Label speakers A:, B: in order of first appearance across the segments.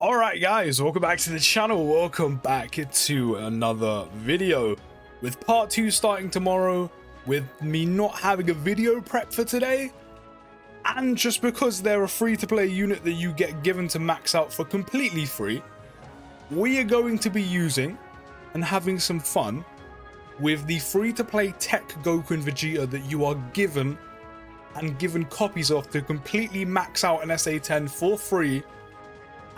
A: Alright guys, welcome back to the channel, welcome back to another video, with part 2 starting tomorrow, with me not having a video prep for today, and just because they're a free-to-play unit that you get given to max out for completely free, we are going to be using and having some fun with the free-to-play tech Goku and Vegeta that you are given copies of to completely max out an SA10 for free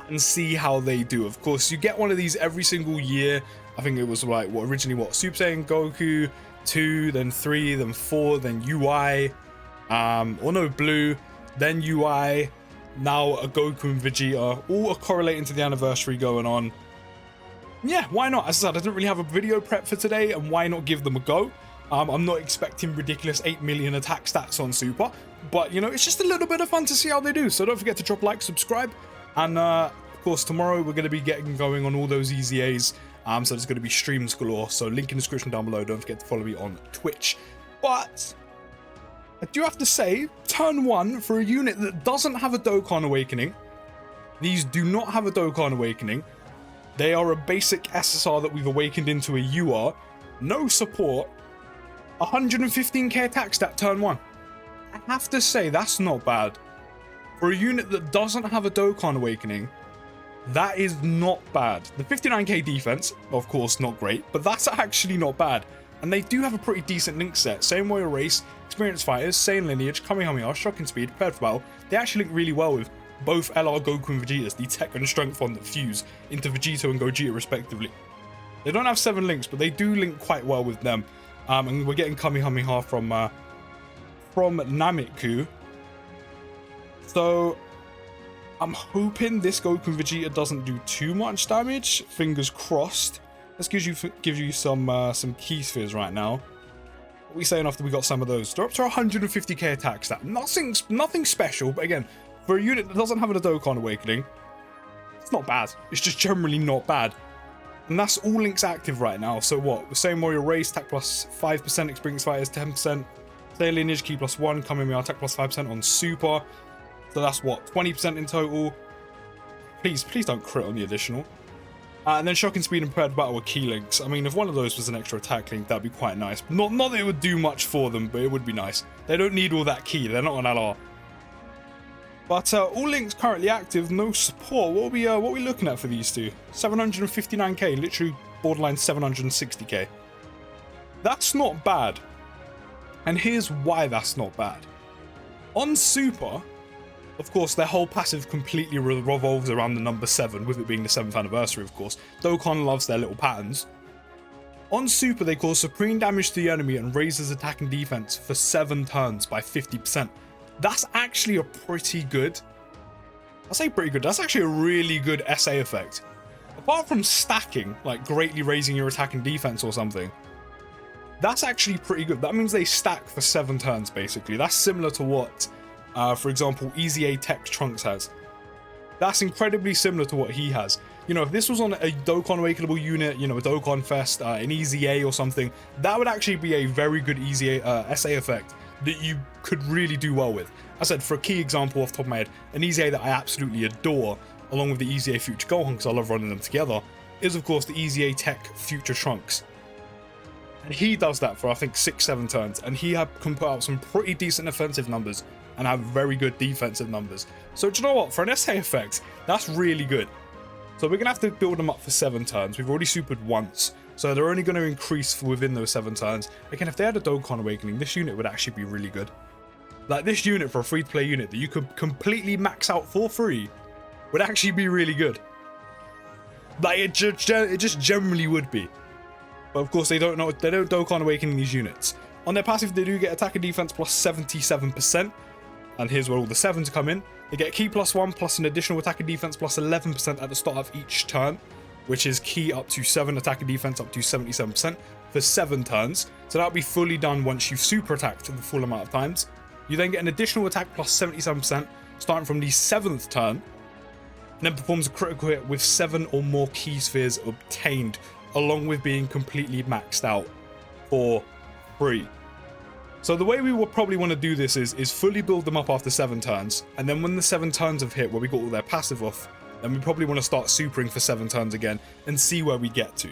A: and see how they do. Of course, you get one of these every single year. I think it was like originally Super Saiyan Goku 2, then 3, then 4, then UI, or no, Blue, then UI, now a Goku and Vegeta, all are correlating to the anniversary going on. Yeah, why not? As I said, I didn't really have a video prep for today, and why not give them a go? I'm not expecting ridiculous 8 million attack stats on Super, but you know, it's just a little bit of fun to see how they do. So don't forget to drop a like, subscribe, and of course tomorrow we're going to be getting going on all those EZAs, so there's going to be streams galore, so link in the description down below. Don't forget to follow me on Twitch. But I do have to say, turn 1 for a unit that doesn't have a Dokkan Awakening. These do not have a Dokkan Awakening. They are a basic SSR that we've awakened into a UR, no support, 115k attack stat turn 1. I have to say, that's not bad. For a unit that doesn't have a Dokkan Awakening, that is not bad. The 59k defense, of course, not great, but that's actually not bad. And they do have a pretty decent link set. Same Warrior Race, Experienced Fighters, Saiyan Lineage, Kamehameha, Shocking Speed, Prepared for Battle. They actually link really well with both LR Goku and Vegeta's, the tech and strength one that fuse into Vegeta and Gogeta respectively. They don't have 7 links, but they do link quite well with them. And we're getting Kamehameha from Nameku. So I'm hoping this Goku and Vegeta doesn't do too much damage. Fingers crossed. Let's give you some key spheres right now. What are we saying after we got some of those? They're up to 150k attack stat. Nothing special, but again, for a unit that doesn't have a Dokkan Awakening, it's not bad. It's just generally not bad. And that's all links active right now. So what? The same Warrior Race, attack plus 5%, Experienced Fighters 10%, Saiyan Lineage, key plus 1, Kamehameha, attack plus 5% on Super. So that's what, 20% in total. Please don't crit on the additional. And then Shocking Speed and Prepared Battle are key links. I mean, if one of those was an extra attack link, that'd be quite nice. Not that it would do much for them, but it would be nice. They don't need all that key. They're not on LR. But all links currently active, no support. What are we looking at for these two? 759k, literally borderline 760k. That's not bad. And here's why that's not bad. On Super, of course, their whole passive completely revolves around the number 7, with it being the 7th anniversary, of course. Dokkan loves their little patterns. On Super, they cause supreme damage to the enemy and raises attack and defense for 7 turns by 50%. That's actually a pretty good... I say pretty good, that's actually a really good SA effect. Apart from stacking, like greatly raising your attack and defense or something, that's actually pretty good. That means they stack for 7 turns, basically. That's similar to what, for example, EZA Tech Trunks has. That's incredibly similar to what he has. You know, if this was on a Dokkan Awakenable unit, you know, a Dokkan Fest, an EZA or something, that would actually be a very good EZA SA effect that you could really do well with. I said, for a key example off the top of my head, an EZA that I absolutely adore, along with the EZA Future Gohan, because I love running them together, is of course the EZA Tech Future Trunks. And he does that for, I think, 6-7 turns, and he can put out some pretty decent offensive numbers and have very good defensive numbers. So do you know what? For an SA effect, that's really good. So we're going to have to build them up for 7 turns. We've already supered once, so they're only going to increase within those 7 turns. Again, if they had a Dokkan Awakening, this unit would actually be really good. Like, this unit for a free-to-play unit that you could completely max out for free would actually be really good. Like, it just generally would be. But of course, they don't Dokkan Awakening these units. On their passive, they do get attack and defense plus 77%. And here's where all the 7s come in. They get key plus 1 plus an additional attack and defense plus 11% at the start of each turn, which is key up to 7, attack and defense up to 77% for 7 turns. So that'll be fully done once you've super attacked the full amount of times. You then get an additional attack plus 77% starting from the 7th turn, and then performs a critical hit with 7 or more key spheres obtained, along with being completely maxed out for free. So the way we will probably want to do this is fully build them up after 7 turns, and then when the 7 turns have hit, where we got all their passive off, then we probably want to start supering for 7 turns again and see where we get to.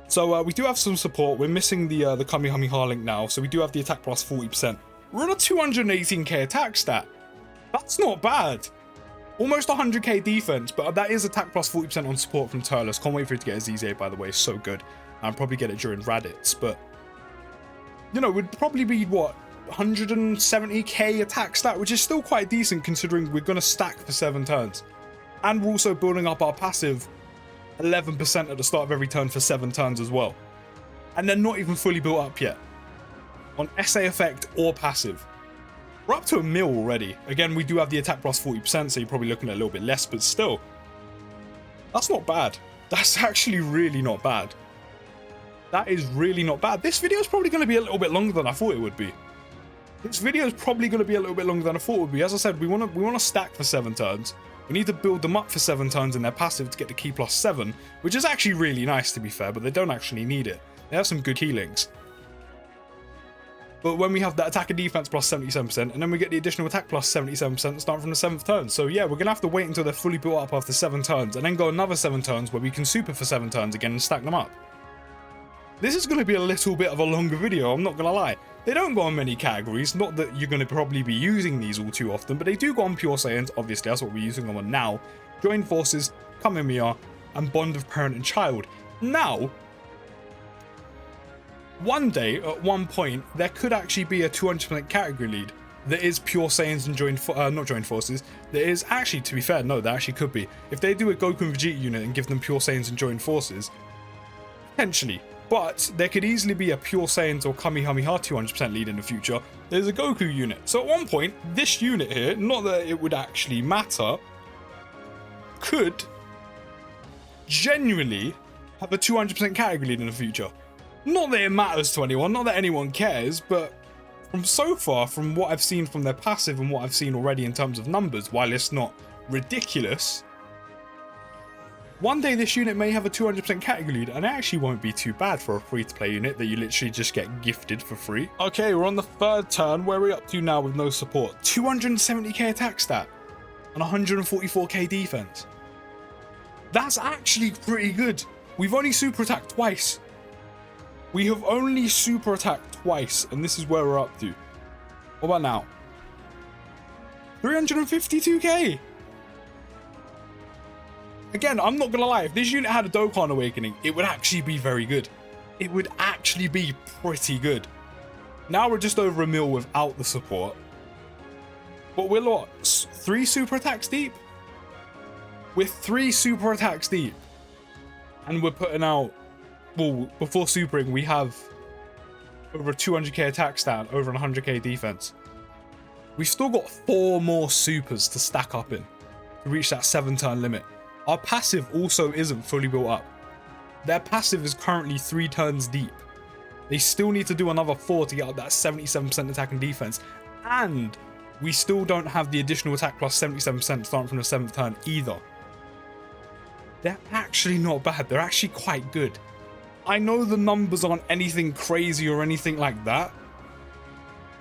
A: So we do have some support. We're missing the Kamehameha link now, so we do have the attack plus 40%. We're on a 218k attack stat. That's not bad. Almost 100k defense, but that is attack plus 40% on support from Turles. Can't wait for it to get a ZZA, by the way. So good. I'll probably get it during Raditz, but you know, would probably be what, 170k attack stat, which is still quite decent considering we're going to stack for 7 turns. And we're also building up our passive 11% at the start of every turn for 7 turns as well. And they're not even fully built up yet on SA effect or passive. We're up to a mil already. Again, we do have the attack plus 40%, so you're probably looking at a little bit less, but still, that's not bad. That's actually really not bad. That is really not bad. This video is probably going to be a little bit longer than I thought it would be. This video is probably going to be a little bit longer than I thought it would be. As I said, we want to stack for 7 turns. We need to build them up for 7 turns in their passive to get the key plus 7, which is actually really nice to be fair, but they don't actually need it. They have some good key links. But when we have that attack and defense plus 77%, and then we get the additional attack plus 77% starting from the 7th turn. So yeah, we're going to have to wait until they're fully built up after 7 turns, and then go another 7 turns where we can super for 7 turns again and stack them up. This is going to be a little bit of a longer video, I'm not going to lie. They don't go on many categories, not that you're going to probably be using these all too often, but they do go on Pure Saiyans, obviously that's what we're using them on now. Joined Forces, Kamehameha, and Bond of Parent and Child. Now, one day, at one point, there could actually be a 200% category lead that is Pure Saiyans and not Joined Forces. There is actually, to be fair, no, there actually could be. If they do a Goku and Vegeta unit and give them Pure Saiyans and Joined Forces, potentially. But there could easily be a Pure Saiyans or Kamehameha 200% lead in the future. There's a Goku unit. So at one point, this unit here, not that it would actually matter, could genuinely have a 200% category lead in the future. Not that it matters to anyone, not that anyone cares, but from so far, from what I've seen from their passive and what I've seen already in terms of numbers, while it's not ridiculous, one day this unit may have a 200% category lead, and it actually won't be too bad for a free-to-play unit that you literally just get gifted for free. Okay, we're on the 3rd turn. Where are we up to now with no support? 270k attack stat and 144k defense. That's actually pretty good. We've only super attacked twice. We have only super attacked twice, and this is where we're up to. What about now? 352k. Again, I'm not gonna lie, if this unit had a Dokkan Awakening, it would actually be very good. It would actually be pretty good. Now we're just over a mil without the support. But we're what? 3 super attacks deep? We're 3 super attacks deep. And we're putting out, well, before supering, we have over a 200k attack stat, over 100k defense. We've still got 4 more supers to stack up in to reach that 7 turn limit. Our passive also isn't fully built up. Their passive is currently 3 turns deep. They still need to do another 4 to get up that 77% attack and defense. And we still don't have the additional attack plus 77% starting from the 7th turn either. They're actually not bad. They're actually quite good. I know the numbers aren't anything crazy or anything like that,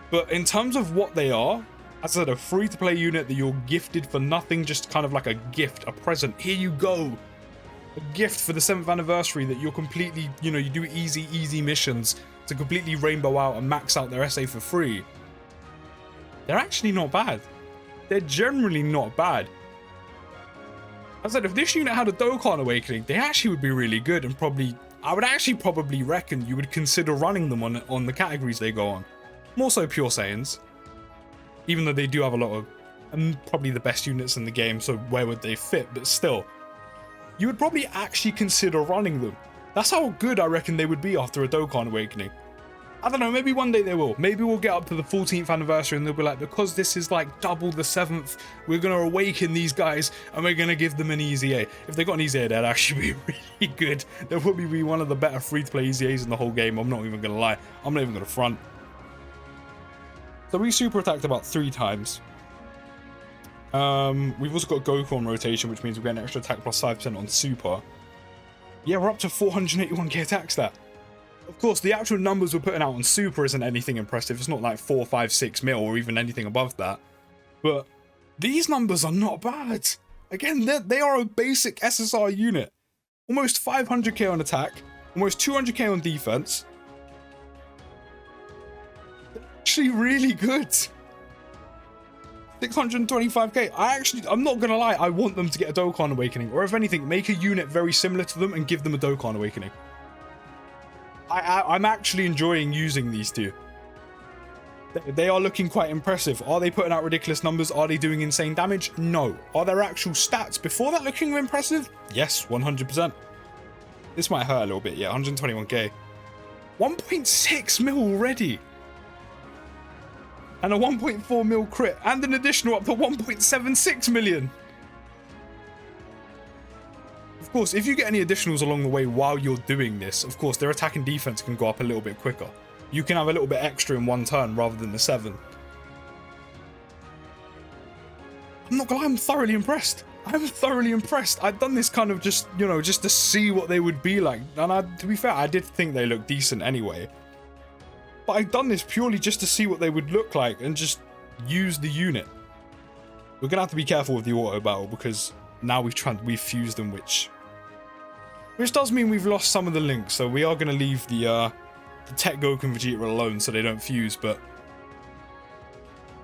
A: but in terms of what they are, as I said, a free-to-play unit that you're gifted for nothing, just kind of like a gift, a present. Here you go. A gift for the 7th anniversary that you're completely, you know, you do easy missions to completely rainbow out and max out their SA for free. They're actually not bad. They're generally not bad. As I said, if this unit had a Dokkan Awakening, they actually would be really good, and probably, I would actually probably reckon you would consider running them on the categories they go on. More so Pure Saiyans. Even though they do have a lot of, and probably the best units in the game, so where would they fit? But still, you would probably actually consider running them. That's how good I reckon they would be after a Dokkan Awakening. I don't know, maybe one day they will. Maybe we'll get up to the 14th anniversary and they'll be like, because this is like double the 7th, we're going to awaken these guys and we're going to give them an easy A. If they got an easy A, that'd actually be really good. They'll probably be one of the better free-to-play easy A's in the whole game. I'm not even going to lie. I'm not even going to front. So we super attacked about 3 times. We've also got Goku on rotation, which means we get an extra attack plus 5% on super. Yeah, we're up to 481k attack stat. Of course, the actual numbers we're putting out on super isn't anything impressive. It's not like 4, 5, 6 mil or even anything above that. But these numbers are not bad. Again, they are a basic SSR unit. Almost 500k on attack, almost 200k on defense. They're actually really good. 625k. I'm not gonna lie, I want them to get a Dokkan Awakening, or if anything, make a unit very similar to them and give them a Dokkan Awakening. I'm actually enjoying using these two. They are looking quite impressive. Are they putting out ridiculous numbers? Are they doing insane damage? No. Are their actual stats before that looking impressive? Yes, 100%. This might hurt a little bit, yeah, 121k. 1.6 mil already. And a 1.4 mil crit, and an additional up to 1.76 million. Of course, if you get any additionals along the way while you're doing this, of course, their attack and defense can go up a little bit quicker. You can have a little bit extra in one turn rather than the 7. I'm not gonna lie, I'm thoroughly impressed. I'm thoroughly impressed. I've done this kind of just, you know, just to see what they would be like. And to be fair, I did think they looked decent anyway. But I've done this purely just to see what they would look like and just use the unit. We're gonna have to be careful with the auto battle because now we've fused them, which does mean we've lost some of the links. So we are gonna leave the Tech Goku and Vegeta alone so they don't fuse, but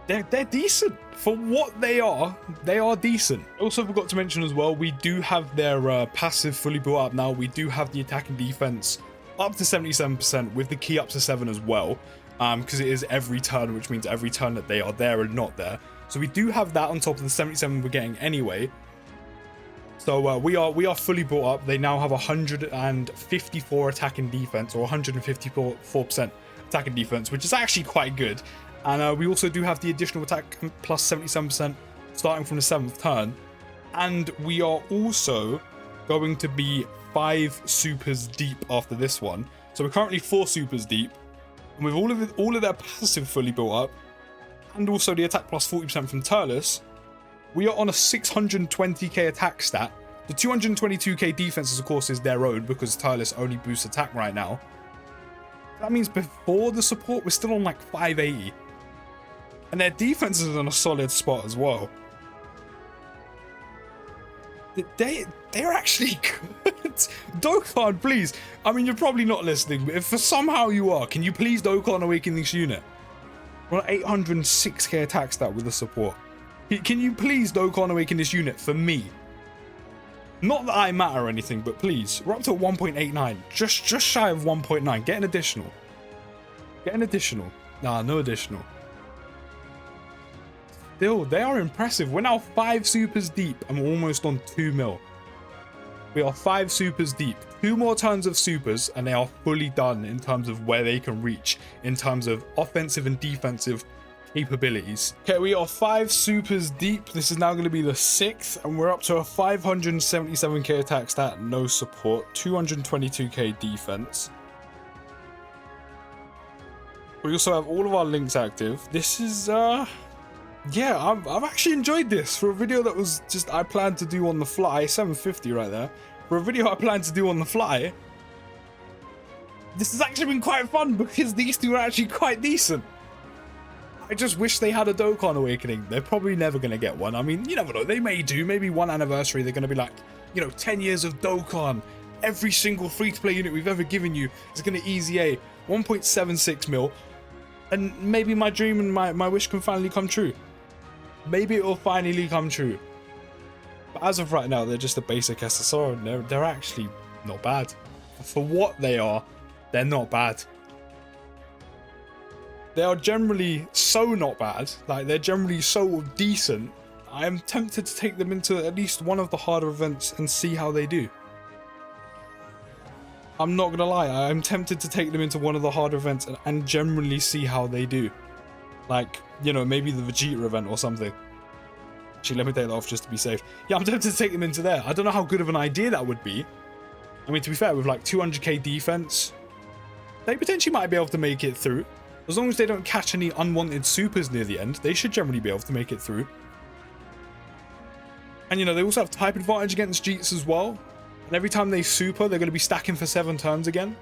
A: they're decent for what they are. They are decent. Also forgot to mention as well, we do have their passive fully built up now. We do have the attack and defense up to 77% with the key up to 7 as well, because it is every turn, which means every turn that they are there and not there. So we do have that on top of the 77 we're getting anyway. So we are fully built up. They now have 154 attack and defense, or 154% attack and defense, which is actually quite good. And we also do have the additional attack plus 77% starting from the 7th turn. And we are also going to be 5 supers deep after this one. So we're currently 4 supers deep. And with all of their passive fully built up, and also the attack plus 40% from Turles, we are on a 620k attack stat. The 222k defense, of course, is their own because Turles only boosts attack right now. That means before the support, we're still on like 580. And their defense is in a solid spot as well. They're actually good. Dokkan, please. I mean, you're probably not listening, but if for somehow you are, can you please Dokkan Awaken this unit? We're on 806k attack stat with the support. Can you please Dokkan Awaken this unit for me? Not that I matter or anything, but please. We're up to 1.89. Just shy of 1.9. Get an additional. Get an additional. Nah, no additional. Still, they are impressive. We're now 5 supers deep and we're almost on 2 mil. We are 5 supers deep. 2 more turns of supers and they are fully done in terms of where they can reach in terms of offensive and defensive capabilities. Okay, we are 5 supers deep. This is now going to be the 6th and we're up to a 577k attack stat, no support, 222k defense. We also have all of our links active. This is yeah, I've actually enjoyed this for a video that was just I planned to do on the fly. 750 right there. For a video I planned to do on the fly, this has actually been quite fun because these two are actually quite decent. I just wish they had a Dokkan Awakening. They're probably never going to get one. I mean, you never know. They may do. Maybe one anniversary, they're going to be like, you know, 10 years of Dokkan. Every single free-to-play unit we've ever given you is going to easy A. 1.76 mil. And maybe my dream and my wish can finally come true. Maybe it will finally come true. But as of right now, they're just a basic SSR and they're actually not bad. For what they are, they're not bad. They are generally so not bad, like they're generally so decent, I am tempted to take them into at least one of the harder events and see how they do. I'm not gonna lie, I'm tempted to take them into one of the harder events and generally see how they do. Like, you know, maybe the Vegeta event or something. Actually, let me take that off just to be safe. Yeah, I'm tempted to take them into there. I don't know how good of an idea that would be. I mean, to be fair, with like 200k defense, they potentially might be able to make it through. As long as they don't catch any unwanted supers near the end, they should generally be able to make it through. And you know, they also have type advantage against Jeets as well. And every time they super, they're going to be stacking for 7 turns again.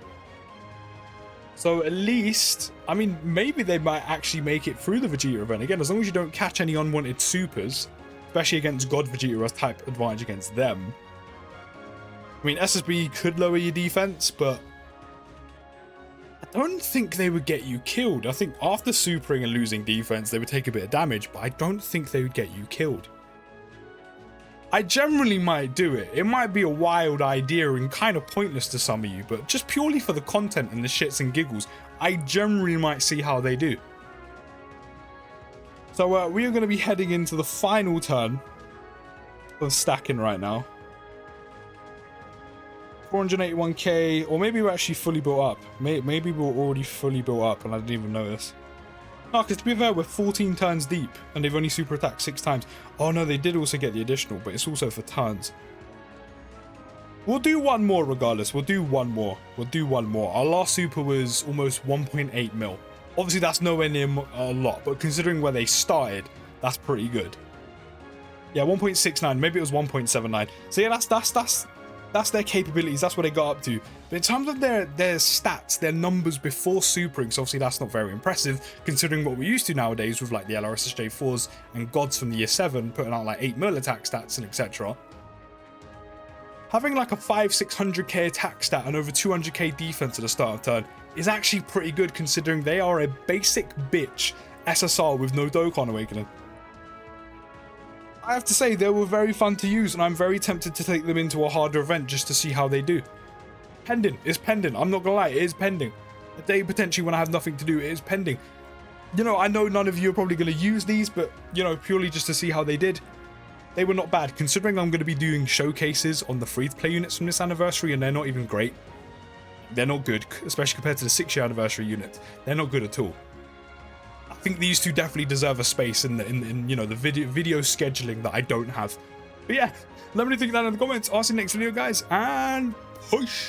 A: So at least, I mean, maybe they might actually make it through the Vegeta event. Again, as long as you don't catch any unwanted supers, especially against God Vegeta, who has type advantage against them. I mean, SSB could lower your defense, but I don't think they would get you killed. I think after supering and losing defense, they would take a bit of damage, but I don't think they would get you killed. I generally might do it. It might be a wild idea and kind of pointless to some of you, but just purely for the content and the shits and giggles, I generally might see how they do. So we are going to be heading into the final turn of stacking right now. 481k, or maybe we're actually fully built up. Maybe we're already fully built up and I didn't even notice. No, because to be fair, we're 14 turns deep and they've only super attacked 6 times. Oh no, they did also get the additional, but it's also for turns. We'll do one more regardless. We'll do one more. Our last super was almost 1.8 mil. Obviously, that's nowhere near a lot, but considering where they started, that's pretty good. Yeah, 1.69. Maybe it was 1.79. So yeah, that's their capabilities. That's what they got up to. But in terms of their stats, their numbers before supering, so obviously that's not very impressive, considering what we're used to nowadays with like the LRSSJ4s and gods from the year 7 putting out like 8 mil attack stats and etc. Having like a 500-600k attack stat and over 200k defense at the start of turn is actually pretty good, considering they are a basic bitch SSR with no Dokkan Awakening. I have to say, they were very fun to use, and I'm very tempted to take them into a harder event just to see how they do. Pending. It's pending. I'm not gonna lie, it is pending. A day potentially when I have nothing to do, it is pending. You know, I know none of you are probably gonna use these, but, you know, purely just to see how they did. They were not bad, considering I'm going to be doing showcases on the free-to-play units from this anniversary, and they're not even great. They're not good, especially compared to the 6-year anniversary units. They're not good at all. I think these two definitely deserve a space in you know, the video scheduling that I don't have. But yeah, let me know what you think down in the comments. I'll see you next video, guys, and push.